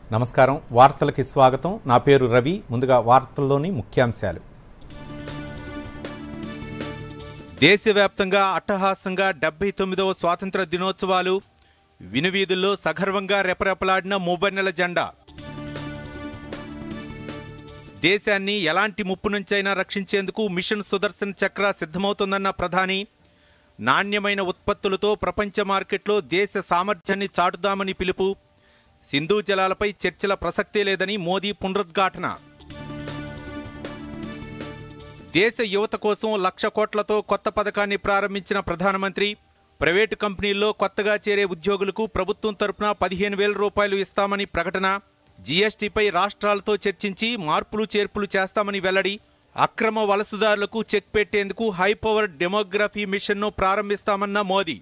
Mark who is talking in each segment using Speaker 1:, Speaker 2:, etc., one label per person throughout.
Speaker 1: నమస్కారం వార్తలకి స్వాగతం నా పేరు రవి ముందుగా వార్తల్లోని ముఖ్యాంశాలు దేశవ్యాప్తంగా అట్టహాసంగా 79వ స్వాతంత్ర దినోత్సవాలు వినువీధుల్లో సగర్వంగా రెపరెపలాడిన మూవన్నెల జెండా దేశాన్ని ఎలాంటి ముప్పు నుంచైనా రక్షించేందుకు మిషన్ సుదర్శన్ చక్ర సిద్ధమవుతుందన్న ప్రధాని నాణ్యమైన ఉత్పత్తులతో ప్రపంచ మార్కెట్లో దేశ సామర్థ్యాన్ని చాటుదామని పిలుపు సింధు జలాలపై చర్చల ప్రసక్తే లేదని మోదీ పునరుద్ఘాటన దేశ యువత కోసం 1,00,000 కోట్లతో కొత్త పథకాన్ని ప్రారంభించిన ప్రధానమంత్రి ప్రైవేటు కంపెనీల్లో కొత్తగా చేరే ఉద్యోగులకు ప్రభుత్వం తరపున 15,000 రూపాయలు ఇస్తామని ప్రకటన జీఎస్టీపై రాష్ట్రాలతో చర్చించి మార్పులు చేర్పులు చేస్తామని వెల్లడి అక్రమ వలసదారులకు చెక్ పెట్టేందుకు హైపవర్ డెమోగ్రఫీ మిషన్ను ప్రారంభిస్తామన్న మోదీ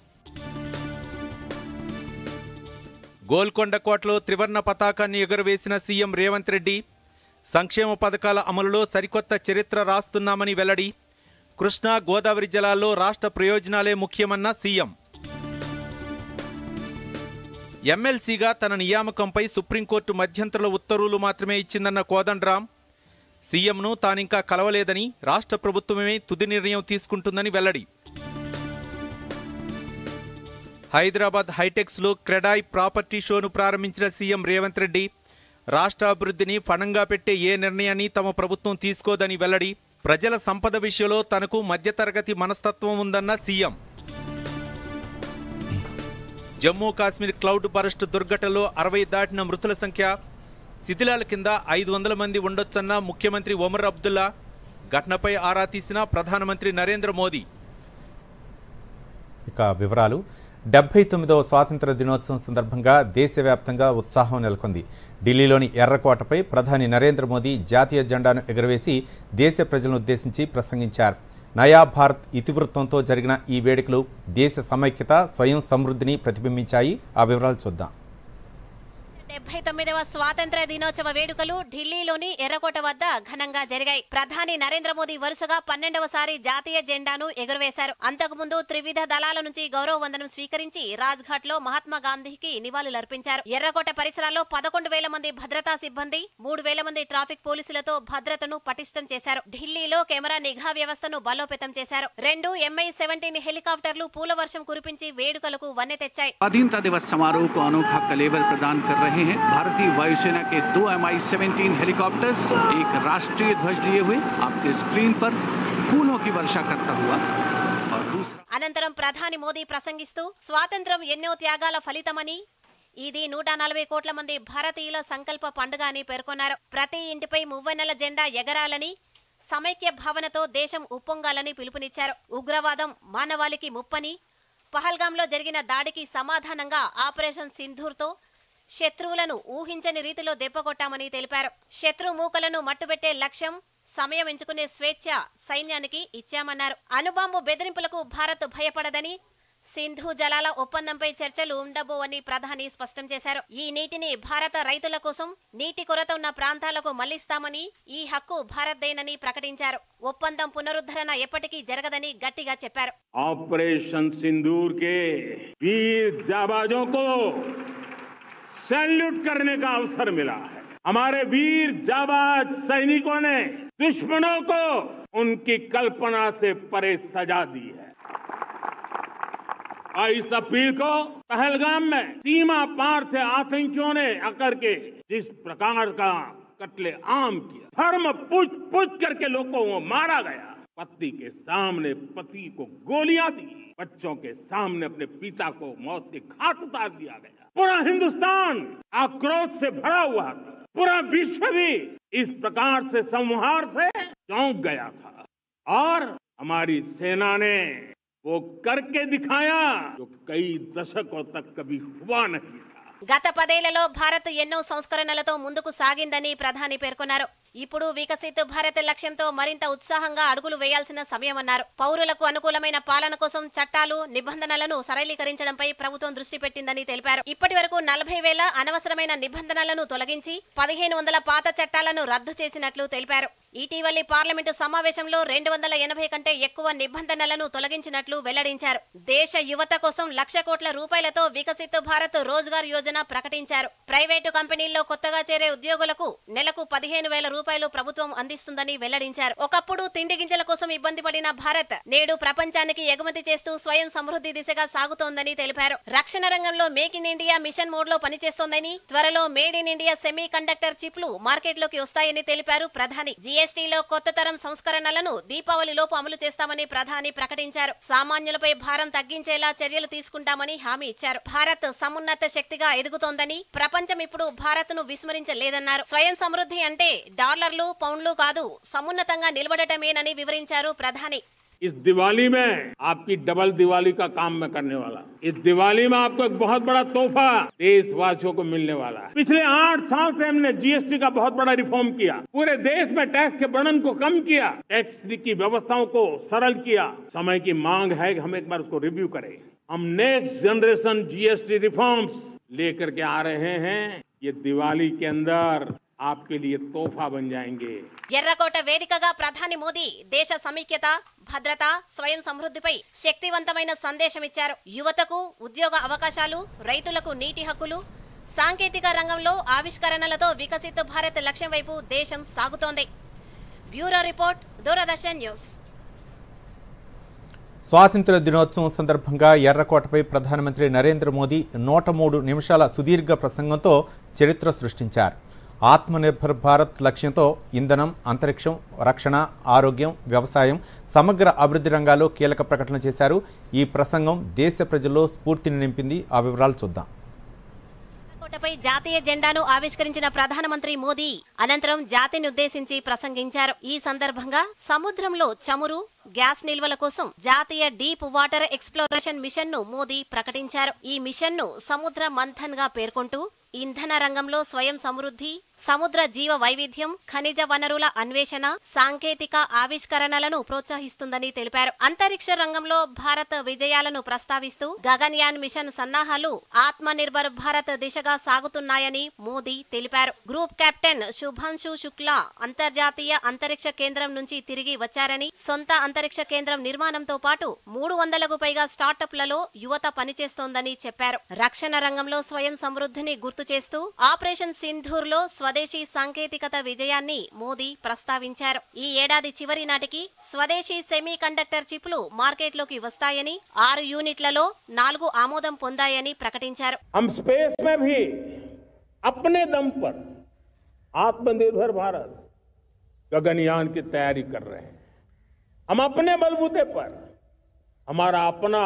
Speaker 1: గోల్కొండ కోటలో త్రివర్ణ పతాకాన్ని ఎగురవేసిన సీఎం రేవంత్ రెడ్డి సంక్షేమ పథకాల అమలులో సరికొత్త చరిత్ర రాస్తున్నామని వెల్లడి కృష్ణా గోదావరి జలాల్లో రాష్ట్ర ప్రయోజనాలే ముఖ్యమన్న సీఎం ఎమ్మెల్సీగా తన నియామకంపై సుప్రీంకోర్టు మధ్యంతర ఉత్తర్వులు మాత్రమే ఇచ్చిందన్న కోదండరాం సీఎంను తానింకా కలవలేదని రాష్ట్ర ప్రభుత్వమే తుది నిర్ణయం తీసుకుంటుందని వెల్లడి హైదరాబాద్ హైటెక్స్లో క్రెడాయ్ ప్రాపర్టీ షోను ప్రారంభించిన సీఎం రేవంత్ రెడ్డి రాష్ట్ర అభివృద్ధిని ఫణంగా పెట్టే ఏ నిర్ణయాన్ని తమ ప్రభుత్వం తీసుకోదని వెల్లడి ప్రజల సంపద విషయంలో తనకు మధ్యతరగతి మనస్తత్వం ఉందన్న CM Jammu Kashmir cloud burst దుర్ఘటనలో 60 దాటిన మృతుల సంఖ్య శిథిలాల కింద 500 మంది ఉండొచ్చన్న ముఖ్యమంత్రి ఒమర్ అబ్దుల్లా ఘటనపై ఆరా తీసిన ప్రధానమంత్రి నరేంద్ర మోదీ ఇక వివరాలు 79వ స్వాతంత్ర దినోత్సవం సందర్భంగా దేశవ్యాప్తంగా ఉత్సాహం నెలకొంది ఢిల్లీలోని ఎర్రకోటపై ప్రధాని నరేంద్ర మోదీ జాతీయ జెండాను ఎగురవేసి దేశ ప్రజలను ఉద్దేశించి ప్రసంగించారు నయా భారత్ ఇతివృత్తంతో జరిగిన ఈ వేడుకలు దేశ సమైక్యత స్వయం సమృద్ధిని ప్రతిబింబించాయి ఆ వివరాలు చూద్దాం
Speaker 2: 79వ స్వాతంత్ర దినోత్సవ వేడుకలు ఢిల్లీలోని ఎర్రకోట వద్ద ఘనంగా జరిగాయి ప్రధాని నరేంద్ర మోదీ వరుసగా 12వసారి జాతీయ జెండాను ఎగురవేశారు అంతకుముందు త్రివిధ దళాల నుంచి గౌరవ వందనం స్వీకరించి రాజ్ ఘాట్ లో మహాత్మా గాంధీకి నివాళులర్పించారు ఎర్రకోట పరిసరాల్లో 11,000 మంది భద్రతా సిబ్బంది 3,000 మంది ట్రాఫిక్ పోలీసులతో భద్రతను పటిష్టం చేశారు ఢిల్లీలో కెమెరా నిఘా వ్యవస్థను బలోపేతం చేశారు 2 MI-17 హెలికాప్టర్లు పూల వర్షం కురిపించి వేడుకలకు వన్నె తెచ్చాయి
Speaker 3: स्वाधीनता दिवस समारोह को अनोखा कलेवर प्रदान कर रहे हैं भारतीय वायुसेना के 2 MI-17 हेलीकॉप्टर्स एक राष्ट्रीय ध्वज लिए हुए आपके स्क्रीन पर फूलों की वर्षा करता हुआ और
Speaker 2: అనంతరం ప్రధాని మోదీ ప్రసంగిస్తూ స్వాతంత్ర్యం ఎన్నో త్యాగాల ఫలితమని ఇది 140 కోట్ల మంది భారతీయుల సంకల్ప పండుగ అని పేర్కొన్నారు ప్రతి ఇంటిపై మూవన్నెల జెండా ఎగరాలని సమైక్య భావనతో దేశం ఉప్పొంగాలని పిలుపునిచ్చారు ఉగ్రవాదం మానవాళికి ముప్పని పహల్గాంలో జరిగిన దాడికి సమాధానంగా ఆపరేషన్ సింధూర్తో శత్రువులను ఊహించని రీతిలో దెబ్బకొట్టామని తెలిపారు శత్రు మూకలను మట్టుబెట్టే లక్ష్యం సమయం ఎంచుకునే స్వేచ్ఛ సైన్యానికి ఇచ్చామన్నారు అణుబాంబు బెదిరింపులకు భారత్ భయపడదని సింధు జలాల ఒప్పందంపై చర్చలు ఉండబోవని ప్రధాని స్పష్టం చేశారు ఈ నీటిని భారత రైతుల కోసం నీటి కొరత ఉన్న ప్రాంతాలకు మళ్లిస్తామని ఈ హక్కు భారత్దేనని ప్రకటించారు ఒప్పందం పునరుద్ధరణ ఎప్పటికీ జరగదని గట్టిగా చెప్పారు
Speaker 4: ఆపరేషన్ సింధూర్ కే వీర్ జాబాజోं को सैल्यूट करने का अवसर मिला है हमारे वीर जाबाज सैनिकों ने दुश्मनों को उनकी कल्पना से परे सजा दी है इस अपील को पहलगाम में सीमा पार से आतंकियों ने आकर के जिस प्रकार का कत्ले आम किया धर्म पूछ पूछ करके लोगों को मारा गया पत्नी के सामने पति को गोलियां दी बच्चों के सामने अपने पिता को मौत के घाट उतार दिया गया पूरा हिंदुस्तान आक्रोश से भरा हुआ था पूरा विश्व भी इस प्रकार से संहार से चौंक गया था और हमारी सेना ने वो करके दिखाया जो कई दशकों तक कभी हुआ नहीं था
Speaker 2: గత 10 ఏళ్లలో భారత్ ఎన్నో సంస్కరణలతో ముందుకు సాగిందని ప్రధాని పేర్కొన్నారు ఇప్పుడు వికసిత్ భారత్ లక్ష్యంతో మరింత ఉత్సాహంగా అడుగులు వేయాల్సిన సమయమన్నారు పౌరులకు అనుకూలమైన పాలన కోసం చట్టాలు నిబంధనలను సరళీకరించడంపై ప్రభుత్వం దృష్టి పెట్టిందని తెలిపారు ఇప్పటివరకు 40,000 అనవసరమైన నిబంధనలను తొలగించి 1,500 పాత చట్టాలను రద్దు చేసినట్లు తెలిపారు ఇటీవలి పార్లమెంటు సమావేశంలో 280 కంటే ఎక్కువ నిబంధనలను తొలగించినట్లు వెల్లడించారు. దేశ యువత కోసం 1,00,000 కోట్ల రూపాయలతో వికసిత్ భారత్ రోజ్గార్ యోజన ప్రకటించారు. ప్రైవేటు కంపెనీల్లో కొత్తగా చేరే ఉద్యోగులకు నెలకు 15,000 రూపాయలు ప్రభుత్వం అందిస్తుందని వెల్లడించారు. ఒకప్పుడు తిండి గింజల కోసం ఇబ్బంది పడిన భారత్ నేడు ప్రపంచానికి ఎగుమతి చేస్తూ స్వయం సమృద్ధి దిశగా సాగుతోందని తెలిపారు. రక్షణ రంగంలో make in India mission mode లో పనిచేస్తోందని, త్వరలో made in India semiconductor చిప్లు మార్కెట్లోకి వస్తాయని తెలిపారు ప్రధాని. జీఎస్టీలో కొత్త తరం సంస్కరణలను దీపావళిలోపు అమలు చేస్తామని ప్రధాని ప్రకటించారు. సామాన్యులపై భారం తగ్గించేలా చర్యలు తీసుకుంటామని హామీ ఇచ్చారు. భారత్ సమున్నత శక్తిగా ఎదుగుతోందని, ప్రపంచం ఇప్పుడు భారత్ ను విస్మరించలేదన్నారు. స్వయం సమృద్ధి అంటే డాలర్లు పౌండ్లు కాదు, సమున్నతంగా నిలబడటమేనని వివరించారు ప్రధాని.
Speaker 4: इस दिवाली में आपकी डबल दिवाली का काम मैं करने वाला। इस दिवाली में आपको एक बहुत बड़ा तोहफा देशवासियों को मिलने वाला है। पिछले 8 साल से हमने जीएसटी का बहुत बड़ा रिफॉर्म किया, पूरे देश में टैक्स के बर्डन को कम किया, टैक्स की व्यवस्थाओं को सरल किया। समय की मांग है कि हम एक बार उसको रिव्यू करें। हम नेक्स्ट जनरेशन जीएसटी रिफॉर्म्स लेकर के आ रहे हैं। ये दिवाली के अंदर आपके लिए तोहफा बन जाएंगे।
Speaker 2: ఎర్రకోట వేదికగా ప్రధాని మోదీ దేశ సమైక్యత, భద్రత, స్వయం సమృద్ధిపై శక్తివంతమైన సందేశమిచ్చారు. యువతకు ఉద్యోగ అవకాశాలు, రైతులకు నీటి హక్కులు, సాంకేతిక రంగంలో ఆవిష్కరణలతో వికసిత్ భారత్ లక్ష్యం వైపు దేశం సాగుతోంది. Bureau report, Doordarshan news.
Speaker 1: స్వాతంత్ర్య దినోత్సవం సందర్భంగా ఎర్రకోటపై ప్రధానమంత్రి నరేంద్ర మోదీ 103 నిమిషాల సుదీర్ఘ ప్రసంగంతో చరిత్ర సృష్టించారు. ఆత్మనిర్భర్ భారత్ లక్ష్యంతో ఇంధనం, అంతరిక్షం, రక్షణ, ఆరోగ్యం, వ్యవసాయం, సమగ్ర అభివృద్ధి రంగాల్లో కీలక ప్రకటన చేశారు. ఈ ప్రసంగం దేశ ప్రజల్లో స్ఫూర్తిని నింపింది. ఆ వివరాలు చూద్దాం.
Speaker 2: కోటపై జాతీయ జెండాను ఆవిష్కరించిన ప్రధానమంత్రి మోదీ అనంతరం జాతిని ఉద్దేశించి ప్రసంగించారు. ఈ సందర్భంగా సముద్రంలో చమురు, గ్యాస్ నిల్వల కోసం జాతీయ డీప్ వాటర్ ఎక్స్ప్లోరేషన్ మిషన్ ను మోదీ ప్రకటించారు. ఈ మిషన్ ను సముద్ర మంథన్ గా పేర్కొంటూ ఇంధన రంగంలో స్వయం సమృద్ధి, సముద్ర జీవ వైవిధ్యం, ఖనిజ వనరుల అన్వేషణ, సాంకేతిక ఆవిష్కరణలను ప్రోత్సహిస్తుందని తెలిపారు. అంతరిక్ష రంగంలో భారత్ విజయాలను ప్రస్తావిస్తూ గగన్యాన్ మిషన్ సన్నాహాలు ఆత్మనిర్భర్ భారత్ దిశగా సాగుతున్నాయని మోదీ తెలిపారు. గ్రూప్ కెప్టెన్ శుభాంశు శుక్లా అంతర్జాతీయ అంతరిక్ష కేంద్రం నుంచి తిరిగి వచ్చారని, సొంత అంతరిక్ష కేంద్రం నిర్మాణంతో పాటు 300కు పైగా స్టార్టప్లలో యువత పనిచేస్తోందని చెప్పారు. రక్షణ రంగంలో స్వయం సమృద్ధిని గుర్తు చేస్తూ ఆపరేషన్ సింధూర్ లో స్వదేశీ సాంకేతికత విజయాన్ని మోదీ ప్రస్తావించారు. ఈ ఏడాది చివరి నాటికి స్వదేశీ సెమీ కండక్టర్ చిప్లు మార్కెట్లోకి వస్తాయని, 6 యూనిట్లలో 4 ఆమోదం పొందాయని ప్రకటించారు.
Speaker 4: हम स्पेस में भी अपने दम पर आत्मनिर्भर भारत गगनयान की तैयारी कर रहे हैं। हम अपने बलबूते पर हमारा अपना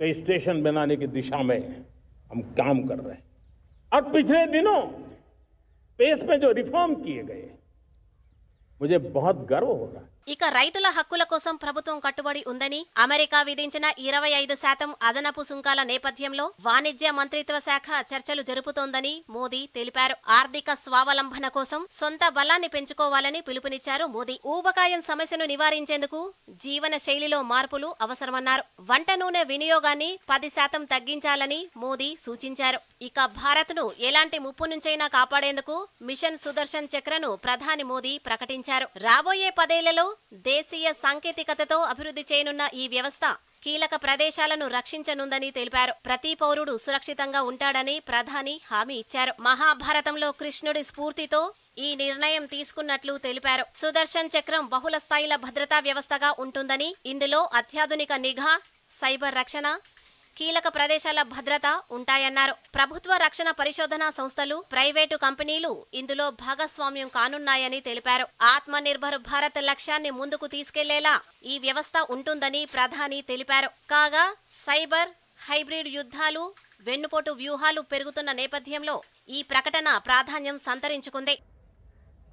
Speaker 4: स्टेशन बनाने की दिशा में हम काम कर रहे हैं। और पिछले दिनों स्पेस में जो रिफॉर्म किए गए, मुझे बहुत गर्व हो रहा है.
Speaker 2: ఇక రైతుల హక్కుల కోసం ప్రభుత్వం కట్టుబడి ఉందని, అమెరికా విధించిన 25% అదనపు సుంకాల నేపథ్యంలో వాణిజ్య మంత్రిత్వ శాఖ చర్చలు జరుపుతోందని మోదీ తెలిపారు. ఆర్థిక స్వావలంబన కోసం సొంత బలాన్ని పెంచుకోవాలని పిలుపునిచ్చారు మోదీ. ఊబకాయం సమస్యను నివారించేందుకు జీవన శైలిలో మార్పులు అవసరమన్నారు. వంట నూనె వినియోగాన్ని 10% తగ్గించాలని మోదీ సూచించారు. ఇక భారత్ను ఎలాంటి ముప్పు నుంచైనా కాపాడేందుకు మిషన్ సుదర్శన్ చక్రను ప్రధాని మోదీ ప్రకటించారు. రాబోయే 10 ఏళ్లలో దేశీయ సాంకేతికతతో అభివృద్ధి చేయనున్న ఈ వ్యవస్థ కీలక ప్రదేశాలను రక్షించనుందని తెలిపారు. ప్రతి పౌరుడు సురక్షితంగా ఉంటాడని ప్రధాని హామీ ఇచ్చారు. మహాభారతంలో కృష్ణుడి స్ఫూర్తితో ఈ నిర్ణయం తీసుకున్నట్లు తెలిపారు. సుదర్శన్ చక్రం బహుళ స్థాయిల భద్రతా వ్యవస్థగా ఉంటుందని, ఇందులో అత్యాధునిక నిఘా, సైబర్ రక్షణ, కీలక ప్రదేశాల భద్రత ఉంటాయన్నారు. ప్రభుత్వ రక్షణ పరిశోధనా సంస్థలు, ప్రైవేటు కంపెనీలు ఇందులో భాగస్వామ్యం కానున్నాయని తెలిపారు. ఆత్మనిర్భర్ భారత్ లక్ష్యాన్ని ముందుకు తీసుకెళ్లేలా ఈ వ్యవస్థ ఉంటుందని ప్రధాని తెలిపారు. కాగా సైబర్, హైబ్రిడ్ యుద్ధాలు, వెన్నుపోటు వ్యూహాలు పెరుగుతున్న నేపథ్యంలో ఈ ప్రకటన ప్రాధాన్యం సంతరించుకుంది.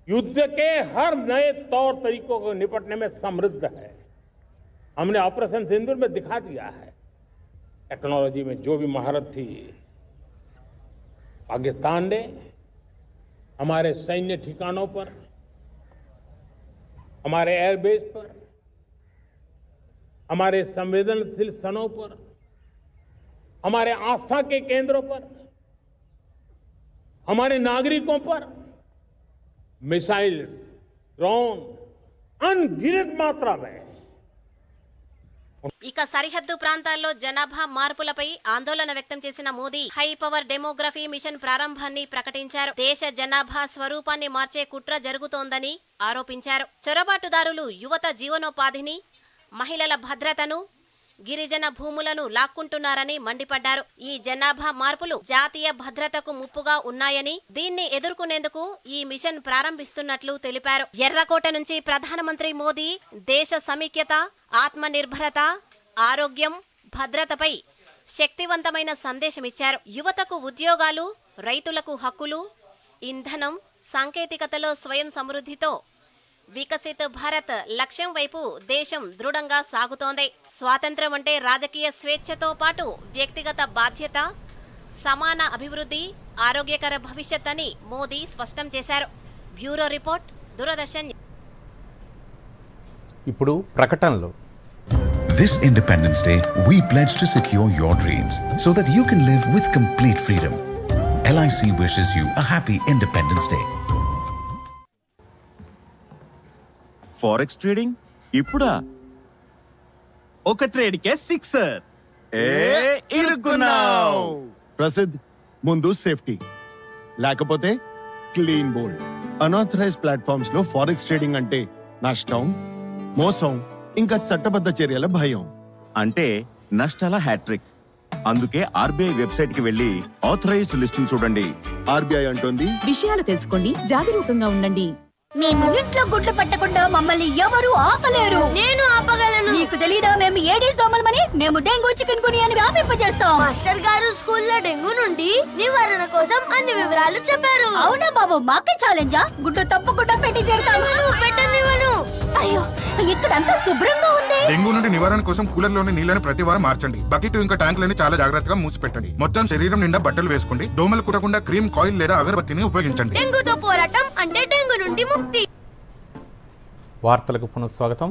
Speaker 4: युद्ध के हर नए तौर तरीकों को निपटने में समृद्ध है. हमने ऑपरेशन सिंदूर में दिखा दिया है. टेक्नोलॉजी में जो भी महारत थी, पाकिस्तान ने हमारे सैन्य ठिकानों पर, हमारे एयरबेस पर, हमारे संवेदनशील स्थानों पर, हमारे आस्था के केंद्रों पर, हमारे नागरिकों पर मिसाइल्स, ड्रोन अनगिनत मात्रा में
Speaker 2: ఇక సరిహద్దు ప్రాంతాల్లో జనాభా మార్పులపై ఆందోళన వ్యక్తం చేసిన Modi high power demography mission ప్రారంభాన్ని ప్రకటించారు. దేశ జనాభా స్వరూపాన్ని మార్చే కుట్ర జరుగుతోందని ఆరోపించారు. చొరబాటుదారులు యువత జీవనోపాధిని, మహిళల భద్రతను, గిరిజన భూములను లాక్కుంటున్నారని మండిపడ్డారు. ఈ జనాభా మార్పులు జాతీయ భద్రతకు ముప్పుగా ఉన్నాయని, దీన్ని ఎదుర్కొనేందుకు ఈ మిషన్ ప్రారంభిస్తున్నట్లు తెలిపారు. ఎర్రకోట నుంచి ప్రధానమంత్రి మోదీ దేశ సమైక్యత, ఆత్మనిర్భరత, ఆరోగ్యం, భద్రతపై శక్తివంతమైన సందేశమిచ్చారు. యువతకు ఉద్యోగాలు, రైతులకు హక్కులు, ఇంధనం, సాంకేతికతలో స్వయం సమృద్ధితో వికసిత్ భారత్ లక్ష్యం వైపు దేశం దృఢంగా సాగుతోంది. స్వాతంత్ర్యం అంటే రాజకీయ స్వేచ్ఛతో పాటు వ్యక్తిగత బాధ్యత, సమాన అభివృద్ధి, ఆరోగ్యకర భవిష్యత్ అని మోదీ స్పష్టం చేశారు. Bureau report, Doordarshan.
Speaker 1: ఇప్పుడు ప్రకటనలు.
Speaker 5: This Independence Day, we pledge to secure your dreams so that you can live with complete freedom. LIC wishes you a happy Independence Day.
Speaker 6: Forex trading ఇప్పుడా?
Speaker 7: ఒక ట్రేడ్ కే సిక్సర్.
Speaker 6: ఇరుక్కున్నావ్. ప్రసిద్ధ్, ముందు సేఫ్టీ, లేకపోతే clean bold. Unauthorised platforms లో forex trading అంటే నష్టం, మోసం, ఇంకా చట్టబద్ధ చర్యల భయం.
Speaker 8: అంటే నష్టాల హ్యాట్రిక్. అందుకే ఆర్బీఐ వెబ్సైట్ కి వెళ్లి ఆథరైజ్డ్ లిస్టింగ్ చూడండి.
Speaker 6: ఆర్బీఐ అంటోంది,
Speaker 9: విషయాలు తెలుసుకోండి, జాగరూకంగా ఉండండి.
Speaker 10: మేము ఇంట్లో గుడ్లు పెట్టకుండా మమ్మల్ని ఎవరు ఆపలేరు. నేను ఆపగలను. నీకు తెలీదా మేము ఏడీస్ దోమలమని? మేము డెంగూ, చికెన్ గునియా అని వ్యాపింపజేస్తాం. మాస్టర్ గారు స్కూల్లో డెంగూ నుండి నివారణ కోసం అన్ని వివరాలు చెప్పారు. అవునా బాబు, మాకే ఛాలెంజా? గుడ్డు తప్పకుండా పెట్టి తీరుతాను. పెట్టనివ్వను. అయ్యో, ఇక్కడంతా శుభ్రంగా ఉంది.
Speaker 11: డెంగూ నుండి నివారణ కోసం కూలర్ లోని నీళ్లను ప్రతి వారం మార్చండి. బకెట్ ఇంకా ట్యాంకులని చాలా జాగ్రత్తగా మూసిపెట్టండి. మొత్తం శరీరం నిండా బట్టలు వేసుకోండి. దోమలు కుట్టకుండా క్రీమ్, కాయిల్ లేదా అగరబత్తిని ఉపయోగించండి.
Speaker 10: డెంగూతో పోరాటం అంటే డెంగూ నుండి ముక్తి.
Speaker 1: వార్తలకు పునఃస్వాగతం.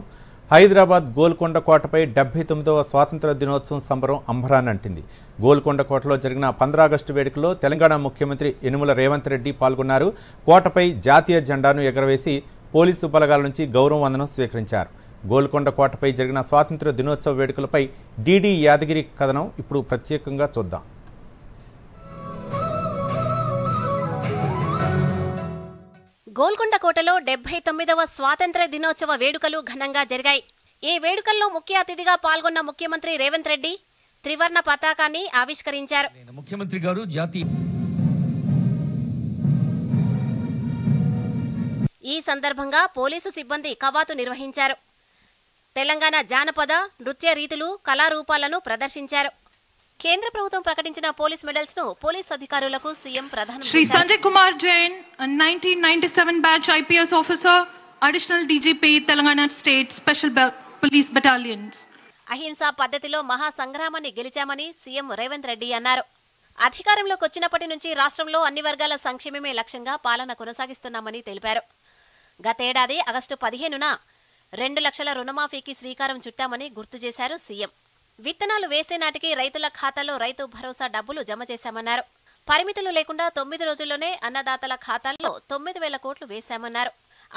Speaker 1: హైదరాబాద్ గోల్కొండ కోటపై 79వ స్వాతంత్ర దినోత్సవం సంబరం అంబరాన్నంటింది. గోల్కొండ కోటలో జరిగిన 15 ఆగస్టు వేడుకలో తెలంగాణ ముఖ్యమంత్రి యనుమల రేవంత్ రెడ్డి పాల్గొన్నారు. కోటపై జాతీయ జెండాను ఎగరవేసి పోలీసు బలగాల నుంచి గౌరవ వందనం స్వీకరించారు. గోల్కొండ కోటపై జరిగిన స్వాతంత్ర దినోత్సవ వేడుకలపై డిడి యాదగిరి కథనం ఇప్పుడు ప్రత్యేకంగా చూద్దాం.
Speaker 2: గోల్కొండ కోటలో 79వ స్వాతంత్ర్య దినోత్సవ వేడుకలు ఘనంగా జరిగాయి. ఈ వేడుకల్లో ముఖ్య అతిథిగా పాల్గొన్న ముఖ్యమంత్రి రేవంత్ రెడ్డి త్రివర్ణ పతాకాన్ని ఆవిష్కరించారు.
Speaker 7: ముఖ్యమంత్రి గారు జాతీయ
Speaker 2: ఈ సందర్భంగా పోలీసు సిబ్బంది కవాతు నిర్వహించారు. తెలంగాణ జానపద నృత్య రీతులు, కళారూపాలను ప్రదర్శించారు. కేంద్ర ప్రభుత్వం ప్రకటించిన పోలీస్ మెడల్స్ ను పోలీస్ అధికారులకు సీఎం ప్రదానం
Speaker 12: Shri Sanjay Kumar Jain 1997 batch IPS officer, additional DGP Telangana state special police battalions.
Speaker 2: అహింసా పద్ధతిలో మహా సంగ్రామాన్ని గెలిచామని సీఎం రేవంత్ రెడ్డి అన్నారు. అధికారంలోకి వచ్చినప్పటి నుంచి రాష్ట్రంలో అన్ని వర్గాల సంక్షేమమే లక్ష్యంగా పాలన కొనసాగిస్తున్నామని తెలిపారు. గతేడాది ఆగస్టు 15న 2 లక్షల రుణమాఫీకి శ్రీకారం చుట్టామని గుర్తు చేశారు సీఎం. విత్తనాలు వేసే నాటికి రైతుల ఖాతాలో రైతు భరోసా డబ్బులు జమ చేశామన్నారు. పరిమితులు లేకుండా 9 రోజుల్లోనే అన్నదాతల ఖాతాల్లో 9,000 కోట్లు వేశామన్నారు.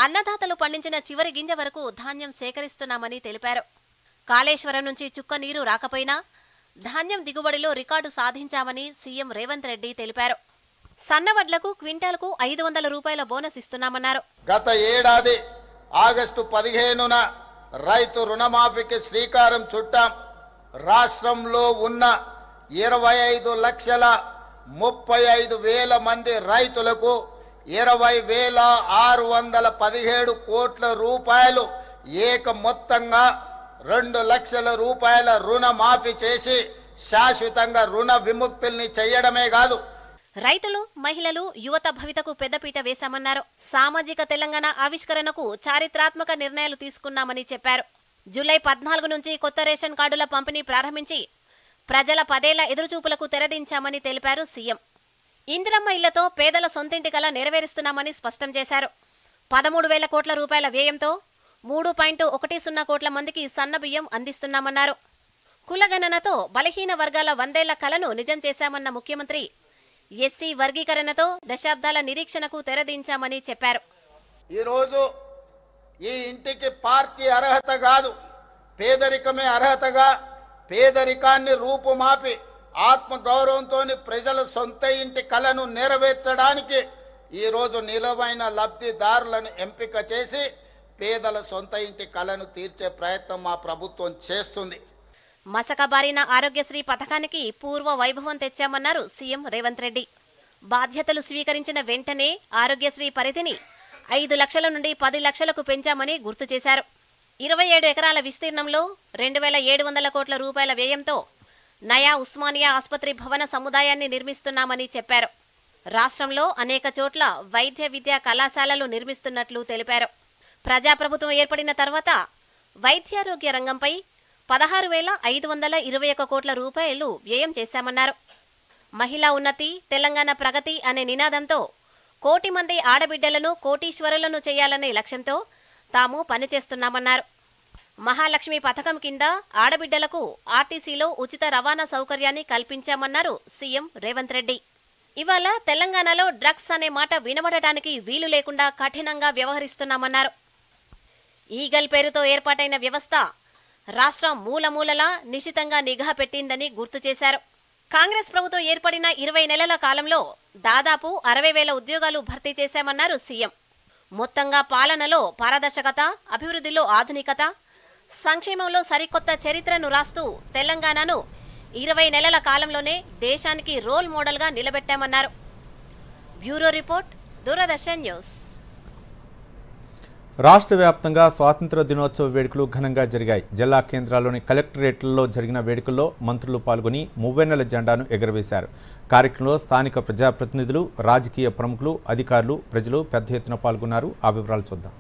Speaker 2: అన్నదాతలు పండించిన చివరి గింజ వరకు ధాన్యం సేకరిస్తున్నామని తెలిపారు. కాళేశ్వరం నుంచి చుక్క నీరు రాకపోయినా ధాన్యం దిగుబడిలో రికార్డు సాధించామని సీఎం రేవంత్ రెడ్డి తెలిపారు. సన్నవడ్లకు క్వింటాల్కు 500 రూపాయల బోనస్ ఇస్తున్నామన్నారు.
Speaker 13: గత ఏడాది ఆగస్టు 15న రైతు రుణమాఫీకి శ్రీకారం చుట్టాం. రాష్ట్రంలో ఉన్న 25,35,000 మంది రైతులకు 20,617 కోట్ల రూపాయలు ఏక మొత్తంగా 2 లక్షల రూపాయల రుణమాఫీ చేసి శాశ్వతంగా రుణ విముక్తుల్ని చేయడమే కాదు,
Speaker 2: రైతులు, మహిళలు, యువత భవితకు పెద్దపీట వేశామన్నారు. సామాజిక తెలంగాణ ఆవిష్కరణకు చారిత్రాత్మక నిర్ణయాలు తీసుకున్నామని చెప్పారు. జూలై 14 నుంచి కొత్త రేషన్ కార్డుల పంపిణీ ప్రారంభించి ప్రజల 10 ఏళ్ల ఎదురుచూపులకు తెరదించామని తెలిపారు సీఎం. ఇందిరమ్మ ఇళ్లతో పేదల సొంతింటి కల నెరవేరుస్తున్నామని స్పష్టం చేశారు. 13,000 కోట్ల రూపాయల వ్యయంతో 3.10 కోట్ల మందికి సన్నబియ్యం అందిస్తున్నామన్నారు. కులగణనతో బలహీన వర్గాల 100 ఏళ్ల కలను నిజం చేశామన్న ముఖ్యమంత్రి ఎస్సీ వర్గీకరణతో దశాబ్దాల నిరీక్షణకు తెరదించామని చెప్పారు.
Speaker 13: ఈరోజు ఈ ఇంటికి పార్టీ అర్హత కాదు, పేదరికమే అర్హతగా పేదరికాన్ని రూపుమాపి ఆత్మగౌరవంతో ప్రజల సొంత ఇంటి కలను నెరవేర్చడానికి ఈరోజు నిలువైన లబ్ధిదారులను ఎంపిక చేసి పేదల సొంత ఇంటి కలను తీర్చే ప్రయత్నం మా ప్రభుత్వం చేస్తుంది.
Speaker 2: మసకబారిన ఆరోగ్యశ్రీ పథకానికి పూర్వ వైభవం తెచ్చామన్నారు సీఎం రేవంత్ రెడ్డి. బాధ్యతలు స్వీకరించిన వెంటనే ఆరోగ్యశ్రీ పరిధిని 5 లక్షల నుండి 10 లక్షలకు పెంచామని గుర్తు చేశారు. 27 ఎకరాల విస్తీర్ణంలో 2700 కోట్ల రూపాయల వ్యయంతో నయా ఉస్మానియా ఆసుపత్రి భవన సముదాయాన్ని నిర్మిస్తున్నామని చెప్పారు. రాష్ట్రంలో అనేక చోట్ల వైద్య విద్యా కళాశాలలు నిర్మిస్తున్నట్లు తెలిపారు. ప్రజాప్రభుత్వం ఏర్పడిన తర్వాత వైద్యారోగ్య రంగంపై 16,521 కోట్ల రూపాయలు వ్యయం చేశామన్నారు. మహిళా ఉన్నతి, తెలంగాణ ప్రగతి అనే నినాదంతో 1 కోటి మంది ఆడబిడ్డలను కోటీశ్వరులను చేయాలనే లక్ష్యంతో తాము పనిచేస్తున్నామన్నారు. మహాలక్ష్మి పథకం కింద ఆడబిడ్డలకు ఆర్టీసీలో ఉచిత రవాణా సౌకర్యాన్ని కల్పించామన్నారు సీఎం రేవంత్ రెడ్డి. ఇవాళ తెలంగాణలో డ్రగ్స్ అనే మాట వినబడటానికి వీలు లేకుండా కఠినంగా వ్యవహరిస్తున్నామన్నారు. ఈగల్ పేరుతో ఏర్పాటైన వ్యవస్థ రాష్ట్రం మూలమూలలా నిశితంగా నిఘా పెట్టిందని గుర్తు చేశారు. కాంగ్రెస్ ప్రభుత్వం ఏర్పడిన 20 నెలల కాలంలో దాదాపు 60,000 ఉద్యోగాలు భర్తీ చేశామన్నారు సీఎం. మొత్తంగా పాలనలో పారదర్శకత, అభివృద్ధిలో ఆధునికత, సంక్షేమంలో సరికొత్త చరిత్రను రాస్తూ తెలంగాణను 20 నెలల కాలంలోనే దేశానికి రోల్ మోడల్గా నిలబెట్టామన్నారు. Bureau report, Doordarshan news.
Speaker 1: రాష్ట్ర వ్యాప్తంగా స్వాతంత్ర దినోత్సవ వేడుకలు ఘనంగా జరిగాయి. జిల్లా కేంద్రాల్లోని కలెక్టరేట్లలో జరిగిన వేడుకల్లో మంత్రులు పాల్గొని మువ్వెన్నెల జెండాను ఎగురవేశారు. కార్యక్రమంలో స్థానిక ప్రజాప్రతినిధులు, రాజకీయ ప్రముఖులు, అధికారులు, ప్రజలు పెద్ద ఎత్తున పాల్గొన్నారు. ఆ వివరాలు చూద్దాం.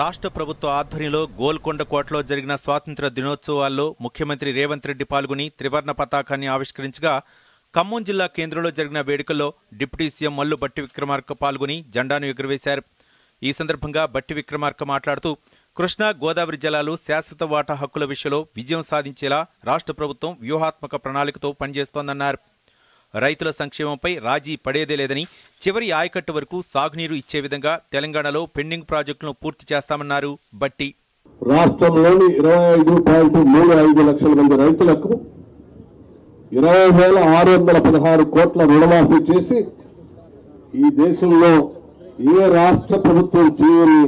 Speaker 1: రాష్ట్ర ప్రభుత్వ ఆధ్వర్యంలో గోల్కొండ కోటలో జరిగిన స్వాతంత్ర దినోత్సవాల్లో ముఖ్యమంత్రి రేవంత్ రెడ్డి పాల్గొని త్రివర్ణ పతాకాన్ని ఆవిష్కరించగా, ఖమ్మం జిల్లా కేంద్రంలో జరిగిన వేడుకల్లో డిప్యూటీ సీఎం మల్లు బట్టి విక్రమార్క పాల్గొని జెండాను ఎగురవేశారు. ఈ సందర్భంగా బట్టి విక్రమార్క మాట్లాడుతూ కృష్ణా, గోదావరి జలాలు శాశ్వత వాటా హక్కుల విషయంలో విజయం సాధించేలా రాష్ట్ర ప్రభుత్వం వ్యూహాత్మక ప్రణాళికతో పనిచేస్తోందన్నారు. రైతుల సంక్షేమంపై రాజీ పడేదే లేదని, చివరి ఆయకట్టు వరకు సాగునీరు ఇచ్చే విధంగా తెలంగాణలో పెండింగ్ ప్రాజెక్టులను పూర్తి చేస్తామన్నారు బట్టి.
Speaker 14: రాష్ట్రంలోని 25.35 లక్షల మంది రైతులకు 20,616 కోట్ల రుణమాఫీ చేసి ఈ దేశంలో ఏ రాష్ట్ర ప్రభుత్వం చేయని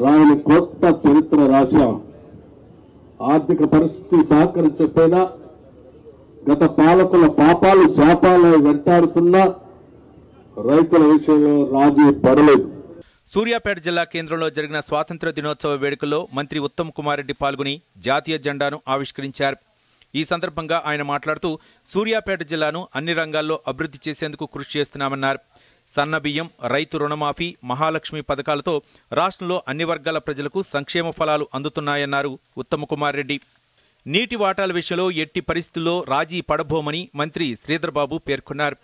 Speaker 14: రాని కొత్త చరిత్ర రాశాం. ఆర్థిక పరిస్థితి సహకరించకపోయినా గత పాలకుల పాపాలు శాపాలు వెంటాడుతున్నా రైతుల విషయంలో రాజీ పడలేదు.
Speaker 1: సూర్యాపేట జిల్లా కేంద్రంలో జరిగిన స్వాతంత్ర దినోత్సవ వేడుకల్లో మంత్రి ఉత్తమ్ కుమార్ రెడ్డి పాల్గొని జాతీయ జెండాను ఆవిష్కరించారు. ఈ సందర్భంగా ఆయన మాట్లాడుతూ సూర్యాపేట జిల్లాను అన్ని రంగాల్లో అభివృద్ధి చేసేందుకు కృషి చేస్తున్నామన్నారు. సన్నబియ్యం, రైతు రుణమాఫీ, మహాలక్ష్మి పథకాలతో రాష్ట్రంలో అన్ని వర్గాల ప్రజలకు సంక్షేమ ఫలాలు అందుతున్నాయన్నారు ఉత్తమ్ కుమార్ రెడ్డి. నీటి వాటాల విషయంలో ఎట్టి పరిస్థితుల్లో రాజీ పడబోమని మంత్రి శ్రీధర్బాబు పేర్కొన్నారు.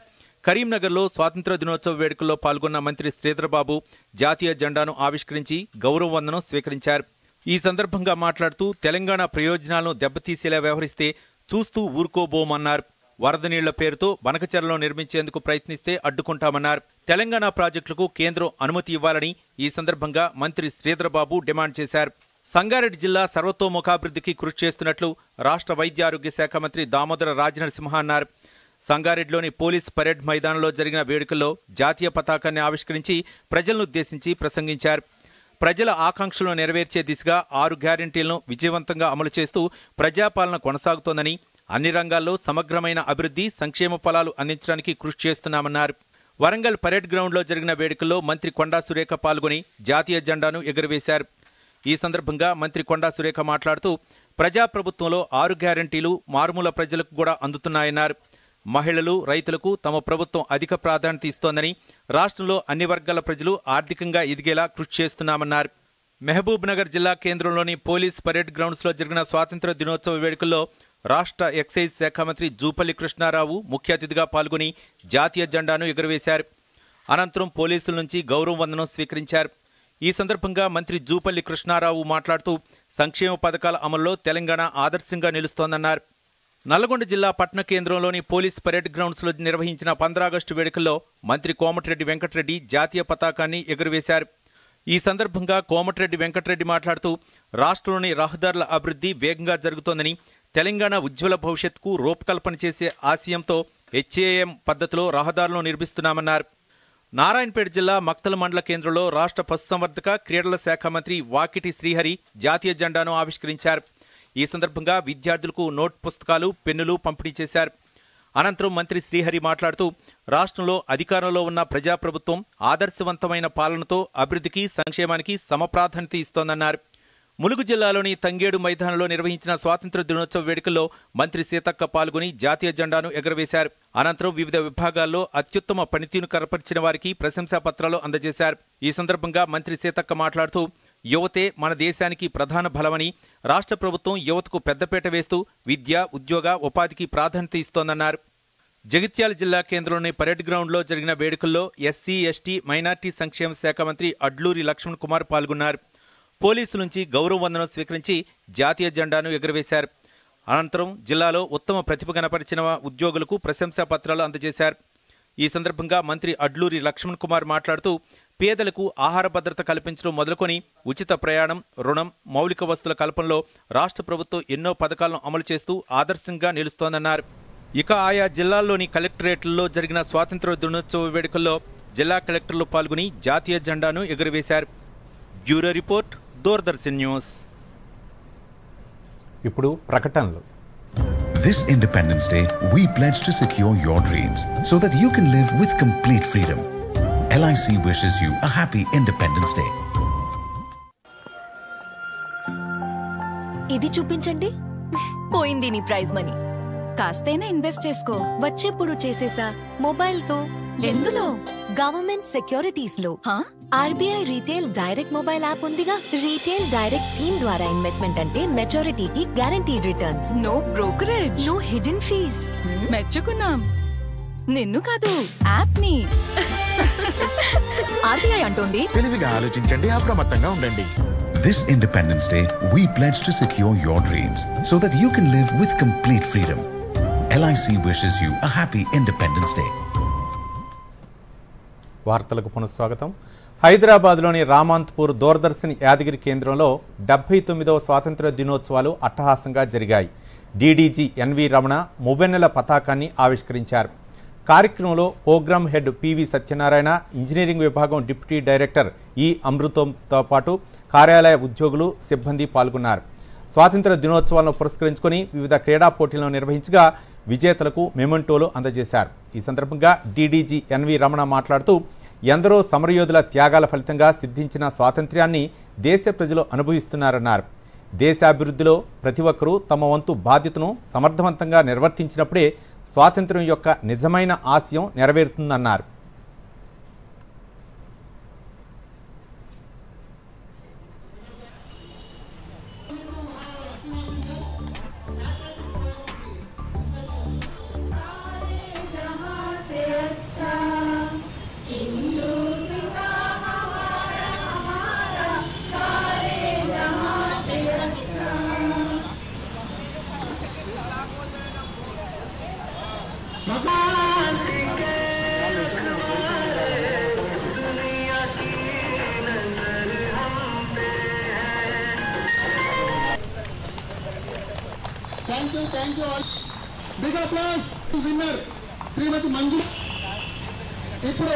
Speaker 1: కరీంనగర్లో స్వాతంత్ర దినోత్సవ వేడుకల్లో పాల్గొన్న మంత్రి శ్రీధర్బాబు జాతీయ జెండాను ఆవిష్కరించి గౌరవ వందనం స్వీకరించారు. ఈ సందర్భంగా మాట్లాడుతూ తెలంగాణ ప్రయోజనాలను దెబ్బతీసేలా వ్యవహరిస్తే చూస్తూ ఊరుకోబోమన్నారు. వరద నీళ్ల పేరుతో బనకచెరలో నిర్మించేందుకు ప్రయత్నిస్తే అడ్డుకుంటామన్నారు. తెలంగాణ ప్రాజెక్టులకు కేంద్రం అనుమతి ఇవ్వాలని ఈ సందర్భంగా మంత్రి శ్రీధర్బాబు డిమాండ్ చేశారు. సంగారెడ్డి జిల్లా సర్వతోముఖాభివృద్ధికి కృషి చేస్తున్నట్లు రాష్ట్ర వైద్య ఆరోగ్య శాఖ మంత్రి దామోదర రాజనరసింహ అన్నారు. సంగారెడ్డిలోని పోలీస్ పరేడ్ మైదానంలో జరిగిన వేడుకల్లో జాతీయ పతాకాన్ని ఆవిష్కరించి ప్రజలనుద్దేశించి ప్రసంగించారు. ప్రజల ఆకాంక్షలను నెరవేర్చే దిశగా 6 గ్యారెంటీలను విజయవంతంగా అమలు చేస్తూ ప్రజాపాలన కొనసాగుతోందని, అన్ని రంగాల్లో సమగ్రమైన అభివృద్ధి, సంక్షేమ ఫలాలు అందించడానికి కృషి చేస్తున్నామన్నారు. వరంగల్ పరేడ్ గ్రౌండ్లో జరిగిన వేడుకల్లో మంత్రి కొండా సురేఖ పాల్గొని జాతీయ జెండాను ఎగురవేశారు. ఈ సందర్భంగా మంత్రి కొండా సురేఖ మాట్లాడుతూ ప్రజాప్రభుత్వంలో 6 గ్యారెంటీలు మారుమూల ప్రజలకు కూడా అందుతున్నాయన్నారు. మహిళలు, రైతులకు తమ ప్రభుత్వం అధిక ప్రాధాన్యత ఇస్తోందని, రాష్ట్రంలో అన్ని వర్గాల ప్రజలు ఆర్థికంగా ఎదిగేలా కృషి చేస్తున్నామన్నారు. మహబూబ్ నగర్ జిల్లా కేంద్రంలోని పోలీస్ పరేడ్ గ్రౌండ్స్లో జరిగిన స్వాతంత్ర దినోత్సవ వేడుకల్లో రాష్ట్ర ఎక్సైజ్ శాఖ మంత్రి జూపల్లి కృష్ణారావు ముఖ్య అతిథిగా పాల్గొని జాతీయ జెండాను ఎగురవేశారు. అనంతరం పోలీసుల నుంచి గౌరవ వందనం స్వీకరించారు. ఈ సందర్భంగా మంత్రి జూపల్లి కృష్ణారావు మాట్లాడుతూ సంక్షేమ పథకాల అమల్లో తెలంగాణ ఆదర్శంగా నిలుస్తోందన్నారు. నల్గొండ జిల్లా పట్టణ కేంద్రంలోని పోలీస్ పరేడ్ గ్రౌండ్స్లో నిర్వహించిన 15 ఆగస్టు వేడుకల్లో మంత్రి కోమటిరెడ్డి వెంకటరెడ్డి జాతీయ పతాకాన్ని ఎగురవేశారు. ఈ సందర్భంగా కోమటిరెడ్డి వెంకటరెడ్డి మాట్లాడుతూ రాష్ట్రంలోని రహదారుల అభివృద్ధి వేగంగా జరుగుతోందని, తెలంగాణ ఉజ్వల భవిష్యత్తుకు రూపకల్పన చేసే ఆశయంతో HAM పద్ధతిలో రహదారులను నిర్మిస్తున్నామన్నారు. నారాయణపేట జిల్లా మక్తల మండల కేంద్రంలో రాష్ట్ర పశుసంవర్ధక క్రీడల శాఖ మంత్రి వాకిటి శ్రీహరి జాతీయ జెండాను ఆవిష్కరించారు. ఈ సందర్భంగా విద్యార్థులకు నోట్ పుస్తకాలు, పెన్నులు పంపిణీ చేశారు. అనంతరం మంత్రి శ్రీహరి మాట్లాడుతూ రాష్ట్రంలో అధికారంలో ఉన్న ప్రజాప్రభుత్వం ఆదర్శవంతమైన పాలనతో అభివృద్ధికి, సంక్షేమానికి సమప్రాధాన్యత ఇస్తోందన్నారు. ములుగు జిల్లాలోని తంగేడు మైదానంలో నిర్వహించిన స్వాతంత్ర దినోత్సవ వేడుకల్లో మంత్రి సీతక్క పాల్గొని జాతీయ జెండాను ఎగురవేశారు. అనంతరం వివిధ విభాగాల్లో అత్యుత్తమ పనితీరును కనపరిచిన వారికి ప్రశంసా పత్రాలు అందజేశారు. ఈ సందర్భంగా మంత్రి సీతక్క మాట్లాడుతూ యువతే మన దేశానికి ప్రధాన బలమని, రాష్ట్ర ప్రభుత్వం యువతకు పెద్దపీట వేస్తూ విద్య, ఉద్యోగ, ఉపాధికి ప్రాధాన్యత ఇస్తోందన్నారు. జగిత్యాల జిల్లా కేంద్రంలోని పరేడ్ గ్రౌండ్లో జరిగిన వేడుకల్లో ఎస్సీ, ఎస్టీ, మైనార్టీ సంక్షేమ శాఖ మంత్రి అడ్లూరి లక్ష్మణ్ కుమార్ పాల్గొన్నారు. పోలీసుల నుంచి గౌరవ వందనం స్వీకరించి జాతీయ జెండాను ఎగురవేశారు. అనంతరం జిల్లాలో ఉత్తమ ప్రతిభ కనపరిచిన ఉద్యోగులకు ప్రశంసా పత్రాలు అందజేశారు. ఈ సందర్భంగా మంత్రి అడ్లూరి లక్ష్మణ్ కుమార్ మాట్లాడుతూ పేదలకు ఆహార భద్రత కల్పించడం మొదలుకొని ఉచిత ప్రయాణం, రుణం, మౌలిక వస్తువుల కల్పనలో రాష్ట్ర ప్రభుత్వం ఎన్నో పథకాలను అమలు చేస్తూ ఆదర్శంగా నిలుస్తోందన్నారు. ఇక ఆయా జిల్లాల్లోని కలెక్టరేట్లలో జరిగిన స్వాతంత్ర దినోత్సవ వేడుకల్లో జిల్లా కలెక్టర్లు పాల్గొని జాతీయ జెండాను ఎగురవేశారు. Bureau report, Doordarshan news.
Speaker 15: ఇప్పుడు ప్రకటనలు.
Speaker 5: This Independence Day, we pledge to secure your dreams so that you can live with complete freedom. LIC wishes you a happy Independence Day.
Speaker 16: ఇది చూపించండి. పోయింది నీ ప్రైజ్ మనీ. కాస్తైనా ఇన్వెస్ట్ చేసుకో. వచ్చేప్పుడు చేసేసా మొబైల్ తో. ఎందులో? గవర్నమెంట్ సెక్యూరిటీస్ లో. RBI retail direct mobile app ఉందిగా. రీటైల్ డైరెక్ట్ స్కీమ్ ద్వారా ఇన్వెస్ట్మెంట్ అంటే మెచ్యూరిటీకి guaranteed returns. No brokerage, no hidden fees. మెచ్చుకున్నాం. నిన్ను కాదు, యాప్ ని. RBI అంటోంది
Speaker 17: తెలివిగా ఆలోచించండి, అప్రమత్తంగా ఉండండి.
Speaker 5: This Independence Day, we pledge to secure your dreams so that you can live with complete freedom. LIC wishes you a happy Independence Day.
Speaker 15: వార్తలకు పునఃస్వాగతం. హైదరాబాద్లోని రామాంత్పూర్ దూరదర్శన్ యాదగిరి కేంద్రంలో 79వ స్వాతంత్ర దినోత్సవాలు అట్టహాసంగా జరిగాయి. DDG NV రమణ మువ్వెన్నెల పతాకాన్ని ఆవిష్కరించారు. కార్యక్రమంలో program head PV Satyanarayana, engineering విభాగం డిప్యూటీ డైరెక్టర్ E అమృతంతో పాటు కార్యాలయ ఉద్యోగులు, సిబ్బంది పాల్గొన్నారు. స్వాతంత్ర దినోత్సవాలను పురస్కరించుకొని వివిధ క్రీడా పోటీలను నిర్వహించగా విజేతలకు మెమెంటోలు అందజేశారు. ఈ సందర్భంగా DDG NV రమణ మాట్లాడుతూ ఎందరో సమరయోధుల త్యాగాల ఫలితంగా సిద్ధించిన స్వాతంత్ర్యాన్ని దేశ ప్రజలు అనుభవిస్తున్నారన్నారు. దేశాభివృద్ధిలో ప్రతి ఒక్కరూ తమ వంతు బాధ్యతను సమర్థవంతంగా నిర్వర్తించినప్పుడే స్వాతంత్ర్యం యొక్క నిజమైన ఆశయం నెరవేరుతుందన్నారు.
Speaker 18: Thank you all. Big applause to winner Srimati Manju. ఇప్పుడు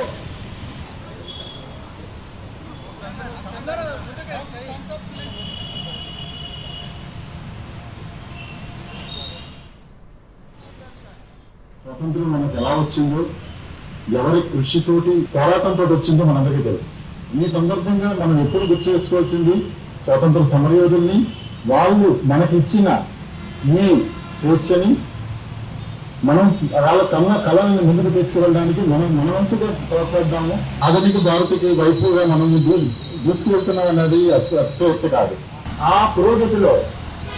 Speaker 19: స్వాతంత్రం మనకు ఎలా వచ్చిందో, ఎవరి కృషితోటి పోరాటంతో వచ్చిందో మనందరికీ తెలుసు. ఈ సందర్భంగా మనం ఎప్పుడు గుర్తు చేసుకోవాల్సింది స్వాతంత్ర సమరయోధుల్ని. వాళ్ళు మనకిచ్చిన ఈ స్వేచ్ఛని మనం వాళ్ళ కళలను ముందుకు తీసుకువెళ్ళడానికి మనవంతుగా తోడ్పడ్డాము. ఆధునిక భారతకి వైపుగా మనం దూసుకువెళ్తున్నాం అన్నది అసోక్తి కాదు. ఆ పురోగతిలో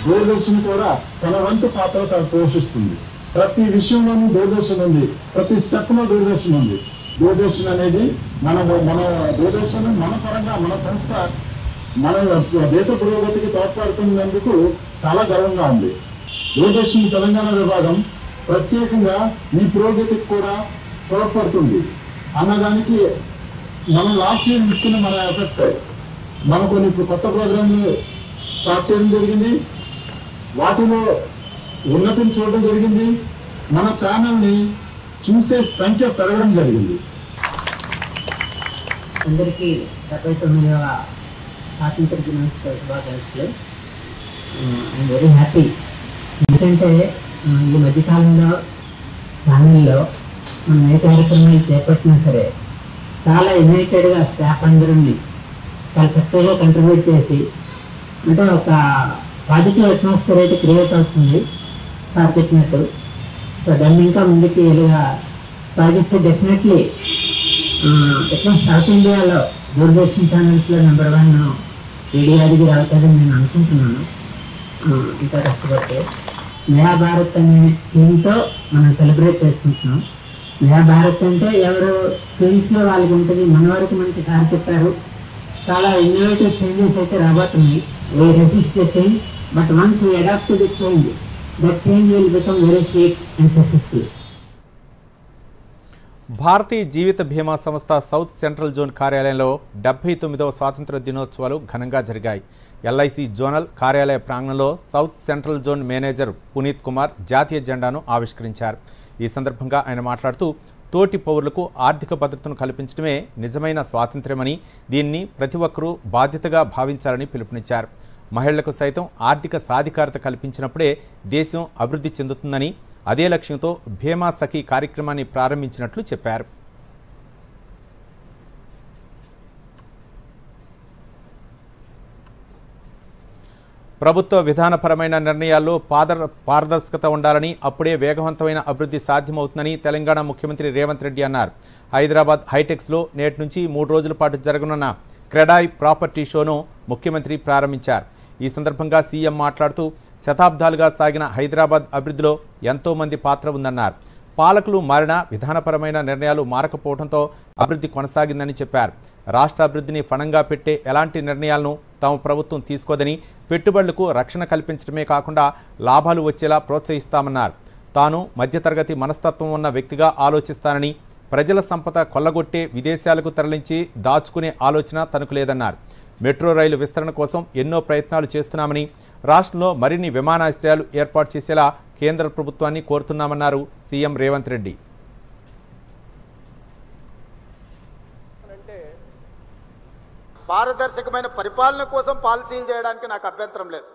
Speaker 19: దూరదర్శన్ కూడా తన వంతు పాత్ర తను పోషిస్తుంది. ప్రతి విషయంలోనూ దూరదర్శన్ ఉంది, ప్రతి స్టెప్ లో దూరదర్శన్ ఉంది. దూరదర్శన్ అనేది మన దూరదర్శన్ మన పరంగా మన సంస్థ మన దేశ పురోగతికి తోడ్పడుతున్నందుకు చాలా గర్వంగా ఉంది. దూరదర్శన్ తెలంగాణ విభాగం ప్రత్యేకంగా మీ పురోగతికి కూడా తోడ్పడుతుంది అన్నదానికి మనం లాస్ట్ ఇయర్ ఇచ్చిన మన ఎఫర్ట్స్ మనం కొన్ని కొత్త ప్రోగ్రాంలు స్టార్ట్ చేయడం జరిగింది. వాటిలో ఉన్నతిని చూడడం జరిగింది. మన ఛానల్ని చూసే సంఖ్య పెరగడం జరిగింది.
Speaker 20: అందరికీ 79వ స్వాతంత్ర దినోత్సవ శుభాకాంక్షలు. I'm very happy. ఎందుకంటే ఈ మధ్యకాలంలో ఛానల్లో మనం ఏ కార్యక్రమాలు చేపట్టినా సరే చాలా యునైటెడ్గా స్టాఫ్ అందరినీ చాలా చక్కగా కంట్రిబ్యూట్ చేసి అంటే ఒక పాజిటివ్ అట్మాస్ఫియర్ అయితే క్రియేట్ అవుతుంది సార్ చెప్పినట్టు. సో దాన్ని ఇంకా ముందుకి ఇలాగా సాగిస్తే డెఫినెట్లీ ఎట్లా సౌత్ ఇండియాలో దూరదర్శన్ ఛానల్స్లో #1 రేడియో యాదగిరి అవుతుందని నేను అనుకుంటున్నాను. ఇంకా కష్టపడితే నయా భారత్ అనే థీమ్తో మనం సెలబ్రేట్ చేసుకుంటున్నాం. నయా భారత్ అంటే ఎవరు థీమ్స్లో వాళ్ళకి ఉంటుంది. మన వరకు మనకి సార్ చెప్పారు చాలా ఇన్నోవేటివ్ చేంజెస్ అయితే రాబోతున్నాయి. We resist the change but once we adapt to the change that change will become very sweet and successful.
Speaker 15: భారతీయ జీవిత బీమా సంస్థ సౌత్ సెంట్రల్ జోన్ కార్యాలయంలో 79వ స్వాతంత్ర దినోత్సవాలు ఘనంగా జరిగాయి. ఎల్ఐసి జోనల్ కార్యాలయ ప్రాంగణంలో south central zone manager Puneet Kumar జాతీయ జెండాను ఆవిష్కరించారు. ఈ సందర్భంగా ఆయన మాట్లాడుతూ తోటి పౌరులకు ఆర్థిక భద్రతను కల్పించడమే నిజమైన స్వాతంత్ర్యమని, దీన్ని ప్రతి ఒక్కరూ బాధ్యతగా భావించాలని పిలుపునిచ్చారు. మహిళలకు సైతం ఆర్థిక సాధికారత కల్పించినప్పుడే దేశం అభివృద్ధి చెందుతుందని, అదే లక్ష్యంతో భీమా సఖీ కార్యక్రమాన్ని ప్రారంభించినట్లు చెప్పారు. ప్రభుత్వ విధానపరమైన నిర్ణయాల్లో పారదర్శకత ఉండాలని, అప్పుడే వేగవంతమైన అభివృద్ధి సాధ్యమవుతుందని తెలంగాణ ముఖ్యమంత్రి రేవంత్ రెడ్డి అన్నారు. హైదరాబాద్ హైటెక్స్లో నేటి నుంచి 3 రోజుల పాటు జరగనున్న క్రెడాయ్ ప్రాపర్టీ షోను ముఖ్యమంత్రి ప్రారంభించారు. ఈ సందర్భంగా సీఎం మాట్లాడుతూ శతాబ్దాలుగా సాగిన హైదరాబాద్ అభివృద్ధిలో ఎంతోమంది పాత్ర ఉందన్నారు. పాలకులు మారినా విధానపరమైన నిర్ణయాలు మారకపోవడంతో అభివృద్ధి కొనసాగిందని చెప్పారు. రాష్ట్ర అభివృద్ధిని ఫణంగా పెట్టే ఎలాంటి నిర్ణయాలను తమ ప్రభుత్వం తీసుకోదని, పెట్టుబడులకు రక్షణ కల్పించడమే కాకుండా లాభాలు వచ్చేలా ప్రోత్సహిస్తామన్నారు. తాను మధ్యతరగతి మనస్తత్వం ఉన్న వ్యక్తిగా ఆలోచిస్తానని, ప్రజల సంపద కొల్లగొట్టే విదేశాలకు తరలించి దాచుకునే ఆలోచన తనకు లేదన్నారు. మెట్రో రైలు విస్తరణ కోసం ఎన్నో ప్రయత్నాలు చేస్తున్నామని, రాష్ట్రంలో మరిన్ని విమానాశ్రయాలు ఏర్పాటు చేసేలా కేంద్ర ప్రభుత్వాన్ని కోరుతున్నామన్నారు సీఎం రేవంత్ రెడ్డి.
Speaker 13: పారదర్శకమైన పరిపాలన కోసం పాలసీలు చేయడానికి నాకు అభ్యంతరం లేదు.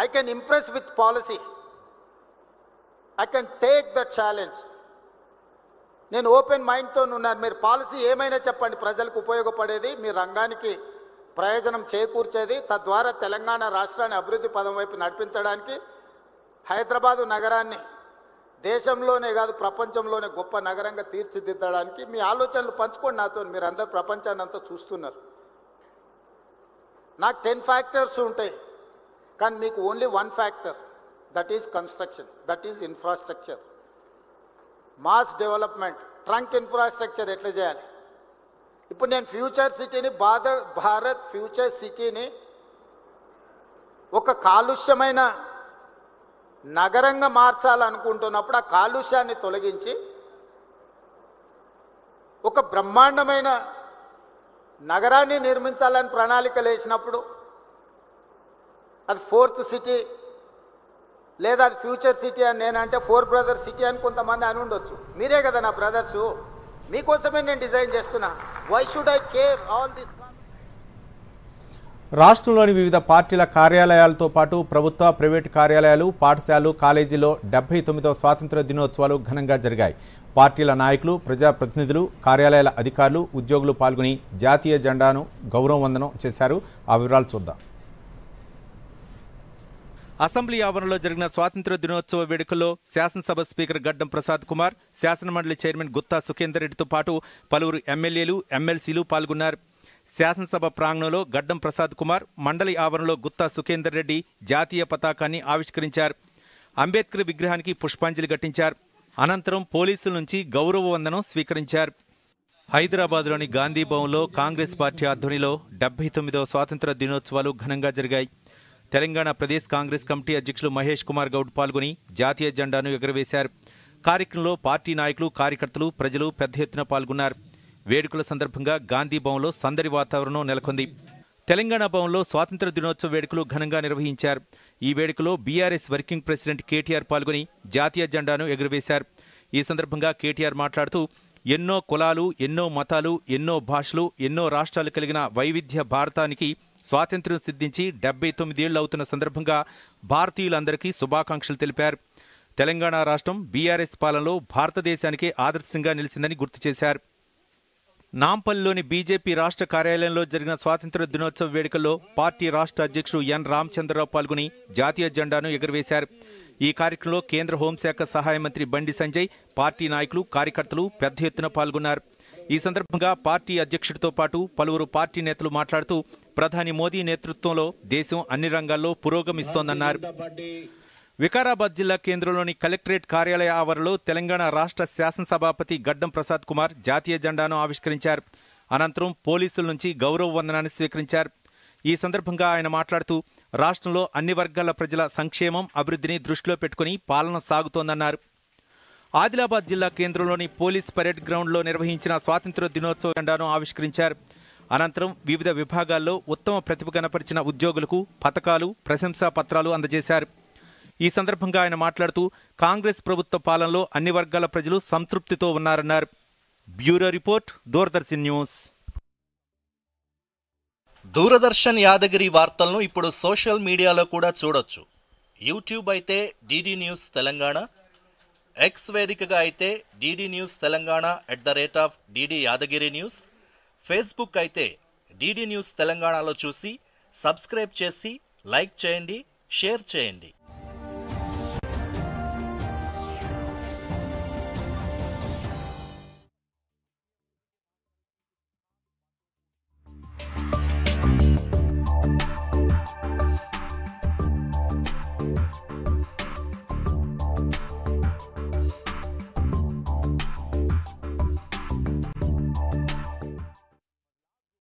Speaker 13: I can impress with policy, I can take the challenge. నేను ఓపెన్ మైండ్తో ఉన్నాను. మీరు పాలసీ ఏమైనా చెప్పండి, ప్రజలకు ఉపయోగపడేది, మీ రంగానికి ప్రయోజనం చేకూర్చేది, తద్వారా తెలంగాణ రాష్ట్రాన్ని అభివృద్ధి పదం వైపు నడిపించడానికి, హైదరాబాదు నగరాన్ని దేశంలోనే కాదు ప్రపంచంలోనే గొప్ప నగరంగా తీర్చిదిద్దడానికి మీ ఆలోచనలు పంచుకోండి నాతో. మీరు అందరు ప్రపంచాన్ని అంతా చూస్తున్నారు. నాకు 10 ఫ్యాక్టర్స్ ఉంటాయి, కానీ మీకు only 1 factor, that is construction, that is infrastructure. Mass development, trunk infrastructure ఎట్లా చేయాలి. ఇప్పుడు నేను ఫ్యూచర్ సిటీని భారత్ ఫ్యూచర్ సిటీని ఒక కాలుష్యమైన నగరంగా మార్చాలనుకుంటున్నప్పుడు ఆ కాలుష్యాన్ని తొలగించి ఒక బ్రహ్మాండమైన నగరాన్ని నిర్మించాలని ప్రణాళికలు వేసినప్పుడు అది 4th సిటీ లేదా అది ఫ్యూచర్ సిటీ అని నేనంటే 4 బ్రదర్స్ సిటీ అని కొంతమంది అని ఉండొచ్చు. మీరే కదా నా బ్రదర్సు, మీకోసమే నేను డిజైన్ చేస్తున్నా. Why should I care all this?
Speaker 15: రాష్ట్రంలోని వివిధ పార్టీల కార్యాలయాలతో పాటు ప్రభుత్వ, ప్రైవేటు కార్యాలయాలు, పాఠశాలలు, కాలేజీలో 79వ స్వాతంత్ర దినోత్సవాలు ఘనంగా జరిగాయి. పార్టీల నాయకులు, ప్రజాప్రతినిధులు, కార్యాలయాల అధికారులు, ఉద్యోగులు పాల్గొని జాతీయ జెండాను గౌరవ వందనం చేశారు. ఆ వివరాలు చూద్దాం.
Speaker 1: అసెంబ్లీ ఆవరణలో జరిగిన స్వాతంత్ర దినోత్సవ వేడుకల్లో శాసనసభ స్పీకర్ గడ్డం ప్రసాద్ కుమార్, శాసనమండలి చైర్మన్ గుత్తా సుఖేందర్ రెడ్డితో పాటు పలువురు ఎమ్మెల్యేలు, ఎమ్మెల్సీలు పాల్గొన్నారు. శాసనసభ ప్రాంగణంలో గడ్డం ప్రసాద్ కుమార్, మండలి ఆవరణలో గుత్తా సుఖేందర్ రెడ్డి జాతీయ పతాకాన్ని ఆవిష్కరించారు. అంబేద్కర్ విగ్రహానికి పుష్పాంజలి ఘటించారు. అనంతరం పోలీసుల నుంచి గౌరవ వందనం స్వీకరించారు. హైదరాబాద్లోని గాంధీ భవన్లో కాంగ్రెస్ పార్టీ ఆధ్వర్యంలో 79వ స్వాతంత్ర దినోత్సవాలు ఘనంగా జరిగాయి. తెలంగాణ ప్రదేశ్ కాంగ్రెస్ కమిటీ అధ్యక్షులు మహేష్ కుమార్ గౌడ్ పాల్గొని జాతీయ జెండాను ఎగురవేశారు. కార్యక్రమంలో పార్టీ నాయకులు, కార్యకర్తలు, ప్రజలు పెద్ద ఎత్తున పాల్గొన్నారు. వేడుకల సందర్భంగా గాంధీ భవన్లో సందడి వాతావరణం నెలకొంది. తెలంగాణ భవన్లో స్వాతంత్ర దినోత్సవ వేడుకలు ఘనంగా నిర్వహించారు. ఈ వేడుకలో బీఆర్ఎస్ వర్కింగ్ ప్రెసిడెంట్ కేటీఆర్ పాల్గొని జాతీయ జెండాను ఎగురవేశారు. ఈ సందర్భంగా కేటీఆర్ మాట్లాడుతూ ఎన్నో కులాలు, ఎన్నో మతాలు, ఎన్నో భాషలు, ఎన్నో రాష్ట్రాలు కలిగిన వైవిధ్య భారతానికి స్వాతంత్ర్యం సిద్ధించి 79 ఏళ్లు అవుతున్న సందర్భంగా భారతీయులందరికీ శుభాకాంక్షలు తెలిపారు. తెలంగాణ రాష్ట్రం బీఆర్ఎస్ పాలనలో భారతదేశానికే ఆదర్శంగా నిలిచిందని గుర్తు చేశారు. నాంపల్లిలోని బీజేపీ రాష్ట్ర కార్యాలయంలో జరిగిన స్వాతంత్ర దినోత్సవ వేడుకల్లో పార్టీ రాష్ట్ర అధ్యక్షుడు ఎన్ రామచంద్రరావు పాల్గొని జాతీయ జెండాను ఎగురవేశారు. ఈ కార్యక్రమంలో కేంద్ర హోంశాఖ సహాయ మంత్రి బండి సంజయ్, పార్టీ నాయకులు, కార్యకర్తలు పెద్ద ఎత్తున పాల్గొన్నారు. ఈ సందర్భంగా పార్టీ అధ్యక్షుడితో పాటు పలువురు పార్టీ నేతలు మాట్లాడుతూ ప్రధాని మోదీ నేతృత్వంలో దేశం అన్ని రంగాల్లో పురోగమిస్తోందన్నారు. వికారాబాద్ జిల్లా కేంద్రంలోని కలెక్టరేట్ కార్యాలయ ఆవరణలో తెలంగాణ రాష్ట్ర శాసనసభాపతి గడ్డం ప్రసాద్ కుమార్ జాతీయ జెండాను ఆవిష్కరించారు. అనంతరం పోలీసుల నుంచి గౌరవ వందనాన్ని స్వీకరించారు. ఈ సందర్భంగా ఆయన మాట్లాడుతూ రాష్ట్రంలో అన్ని వర్గాల ప్రజల సంక్షేమం, అభివృద్ధిని దృష్టిలో పెట్టుకుని పాలన సాగుతోందన్నారు. ఆదిలాబాద్ జిల్లా కేంద్రంలోని పోలీస్ పరేడ్ గ్రౌండ్లో నిర్వహించిన స్వాతంత్ర దినోత్సవ జెండాను ఆవిష్కరించారు. అనంతరం వివిధ విభాగాల్లో ఉత్తమ ప్రతిభ కనపరిచిన ఉద్యోగులకు పతకాలు, ప్రశంసా పత్రాలు అందజేశారు. ఈ సందర్భంగా ఆయన మాట్లాడుతూ కాంగ్రెస్ ప్రభుత్వ పాలనలో అన్ని వర్గాల ప్రజలు సంతృప్తితో ఉన్నారన్నారు. Bureau report, Doordarshan news.
Speaker 21: Doordarshan Yadagiri వార్తలను ఇప్పుడు సోషల్ మీడియాలో కూడా చూడొచ్చు. యూట్యూబ్ అయితే డిడి న్యూస్ తెలంగాణ, ఎక్స్ వేదికగా అయితే DD news Telangana @DD Yadagiri news, Facebook అయితే డిడి న్యూస్ తెలంగాణలో చూసి సబ్స్క్రైబ్ చేసి లైక్ చేయండి, షేర్ చేయండి.